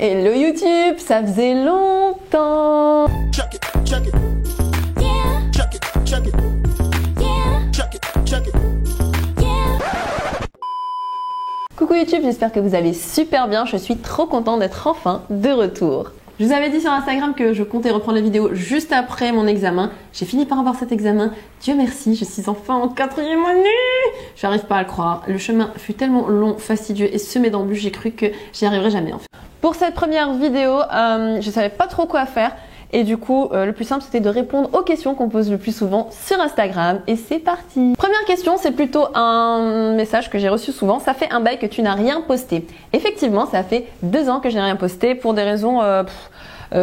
Hello YouTube, ça faisait longtemps. Check it, check it. Yeah. Check it, check it. Yeah. Check it, check it. Yeah. Coucou YouTube, j'espère que vous allez super bien. Je suis trop contente d'être enfin de retour. Je vous avais dit sur Instagram que je comptais reprendre les vidéos juste après mon examen. J'ai fini par avoir cet examen. Dieu merci, je suis enfin en 4e année. J'arrive pas à le croire. Le chemin fut tellement long, fastidieux et semé d'embûches, j'ai cru que j'y arriverais jamais en fait. Pour cette première vidéo, je savais pas trop quoi faire. Et du coup, le plus simple, c'était de répondre aux questions qu'on pose le plus souvent sur Instagram. Et c'est parti! Première question, c'est plutôt un message que j'ai reçu souvent. Ça fait un bail que tu n'as rien posté. Effectivement, ça fait 2 ans que je n'ai rien posté pour des raisons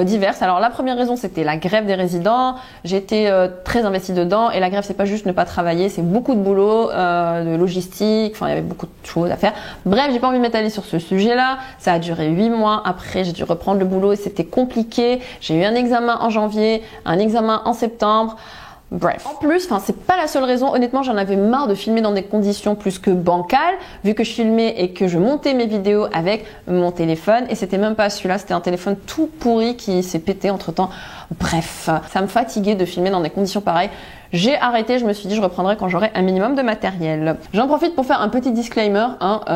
diverses. Alors la première raison, c'était la grève des résidents. J'étais très investie dedans. Et la grève, c'est pas juste ne pas travailler, c'est beaucoup de boulot, de logistique. Enfin, il y avait beaucoup de choses à faire. Bref, j'ai pas envie de m'étaler sur ce sujet-là. Ça a duré 8 mois. Après, j'ai dû reprendre le boulot et c'était compliqué. J'ai eu un examen en janvier, un examen en septembre. Bref. En plus, c'est pas la seule raison. Honnêtement, j'en avais marre de filmer dans des conditions plus que bancales, vu que je filmais et que je montais mes vidéos avec mon téléphone. Et c'était même pas celui-là, c'était un téléphone tout pourri qui s'est pété entre temps. Bref, ça me fatiguait de filmer dans des conditions pareilles. J'ai arrêté, je me suis dit je reprendrai quand j'aurai un minimum de matériel. J'en profite pour faire un petit disclaimer,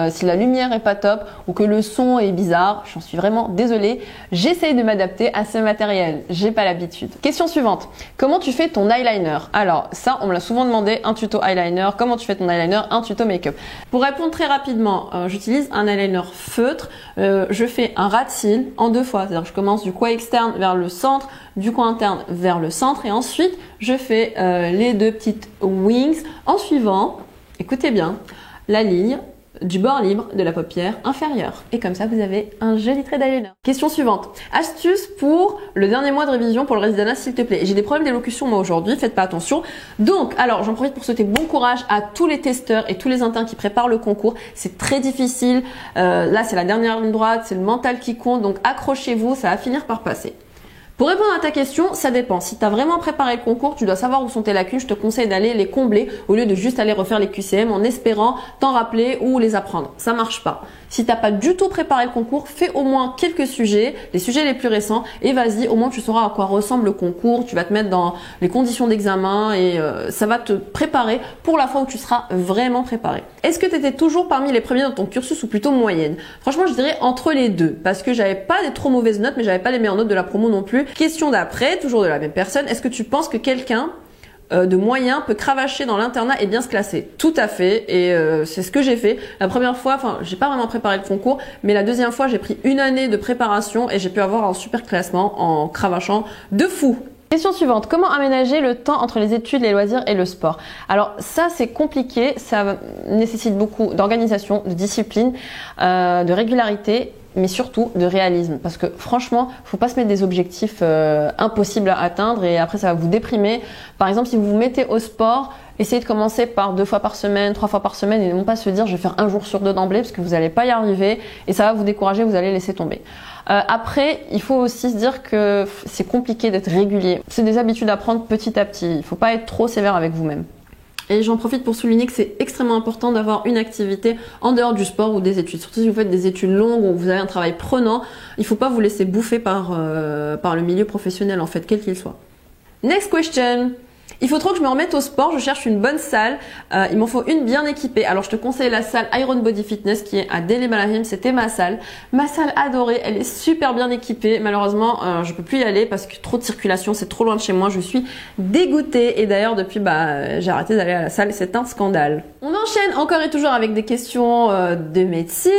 si la lumière est pas top ou que le son est bizarre, j'en suis vraiment désolée. J'essaye de m'adapter à ce matériel, j'ai pas l'habitude. Question suivante, comment tu fais ton eyeliner? Alors ça, on me l'a souvent demandé, un tuto eyeliner, comment tu fais ton eyeliner, un tuto make-up. Pour répondre très rapidement, j'utilise un eyeliner feutre, je fais un rat de cils en 2 fois, c'est-à-dire que je commence du coin externe vers le centre, du coin interne vers le centre et ensuite je fais les 2 petites wings en suivant, écoutez bien, la ligne du bord libre de la paupière inférieure. Et comme ça, vous avez un joli trait d'eyeliner. Question suivante. Astuce pour le dernier mois de révision pour le résidenat, s'il te plaît. J'ai des problèmes d'élocution moi aujourd'hui, faites pas attention. Donc, alors, j'en profite pour souhaiter bon courage à tous les testeurs et tous les internes qui préparent le concours. C'est très difficile. Là, c'est la dernière ligne droite, c'est le mental qui compte. Donc, accrochez-vous, ça va finir par passer. Pour répondre à ta question, ça dépend. Si tu as vraiment préparé le concours, tu dois savoir où sont tes lacunes. Je te conseille d'aller les combler au lieu de juste aller refaire les QCM en espérant t'en rappeler ou les apprendre. Ça marche pas. Si t'as pas du tout préparé le concours, fais au moins quelques sujets, les sujets les plus récents et vas-y, au moins tu sauras à quoi ressemble le concours. Tu vas te mettre dans les conditions d'examen et ça va te préparer pour la fois où tu seras vraiment préparé. Est-ce que tu étais toujours parmi les premiers dans ton cursus ou plutôt moyenne? Franchement, je dirais entre les deux parce que j'avais pas des trop mauvaises notes mais j'avais pas les meilleures notes de la promo non plus. Question d'après, toujours de la même personne, est-ce que tu penses que quelqu'un de moyen peut cravacher dans l'internat et bien se classer? Tout à fait, et c'est ce que j'ai fait. La première fois, j'ai pas vraiment préparé le concours, mais la deuxième fois, j'ai pris 1 année de préparation et j'ai pu avoir un super classement en cravachant de fou. Question suivante, comment aménager le temps entre les études, les loisirs et le sport? Alors ça c'est compliqué, ça nécessite beaucoup d'organisation, de discipline, de régularité, mais surtout de réalisme, parce que franchement, faut pas se mettre des objectifs impossibles à atteindre et après ça va vous déprimer. Par exemple, si vous vous mettez au sport, essayez de commencer par 2 fois par semaine, 3 fois par semaine et non pas se dire je vais faire 1 jour sur 2 d'emblée parce que vous n'allez pas y arriver et ça va vous décourager, vous allez laisser tomber. Après, il faut aussi se dire que c'est compliqué d'être régulier. C'est des habitudes à prendre petit à petit. Il faut pas être trop sévère avec vous-même. Et j'en profite pour souligner que c'est extrêmement important d'avoir une activité en dehors du sport ou des études. Surtout si vous faites des études longues ou vous avez un travail prenant, il faut pas vous laisser bouffer par le milieu professionnel en fait, quel qu'il soit. Next question. Il faut trop que je me remette au sport, je cherche une bonne salle, il m'en faut une bien équipée. Alors je te conseille la salle Iron Body Fitness qui est à Deli Malahim, c'était ma salle adorée, elle est super bien équipée. Malheureusement, je peux plus y aller parce que trop de circulation, c'est trop loin de chez moi, je suis dégoûtée et d'ailleurs depuis j'ai arrêté d'aller à la salle et c'est un scandale. On enchaîne encore et toujours avec des questions de médecine.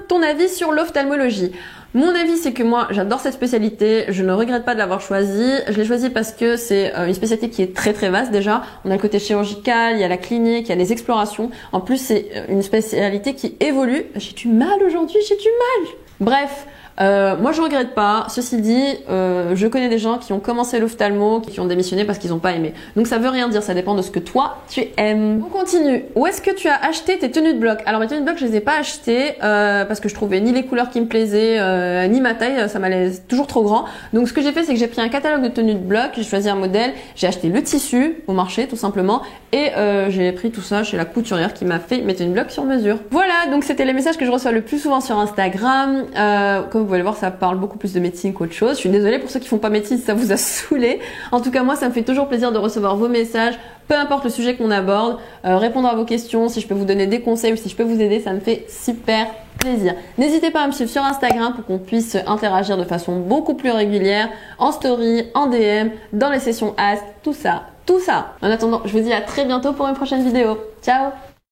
Ton avis sur l'ophtalmologie? Mon avis, c'est que moi, j'adore cette spécialité. Je ne regrette pas de l'avoir choisie. Je l'ai choisie parce que c'est une spécialité qui est très très vaste déjà. On a le côté chirurgical, il y a la clinique, il y a les explorations. En plus, c'est une spécialité qui évolue. J'ai du mal aujourd'hui, j'ai du mal. Bref. Moi je regrette pas, ceci dit, je connais des gens qui ont commencé l'ophtalmo, qui ont démissionné parce qu'ils n'ont pas aimé. Donc ça veut rien dire, ça dépend de ce que toi tu aimes. On continue. Où est-ce que tu as acheté tes tenues de bloc? Alors mes tenues de bloc je les ai pas achetées parce que je trouvais ni les couleurs qui me plaisaient, ni ma taille, ça m'allait toujours trop grand. Donc ce que j'ai fait c'est que j'ai pris un catalogue de tenues de bloc, j'ai choisi un modèle, j'ai acheté le tissu au marché tout simplement et j'ai pris tout ça chez la couturière qui m'a fait mes tenues de bloc sur mesure. Voilà, donc c'était les messages que je reçois le plus souvent sur Instagram. Comme Comme vous pouvez le voir, ça parle beaucoup plus de médecine qu'autre chose. Je suis désolée pour ceux qui font pas médecine si ça vous a saoulé. En tout cas, moi, ça me fait toujours plaisir de recevoir vos messages, peu importe le sujet qu'on aborde, répondre à vos questions, si je peux vous donner des conseils ou si je peux vous aider, ça me fait super plaisir. N'hésitez pas à me suivre sur Instagram pour qu'on puisse interagir de façon beaucoup plus régulière, en story, en DM, dans les sessions Ask, tout ça. En attendant, je vous dis à très bientôt pour une prochaine vidéo. Ciao!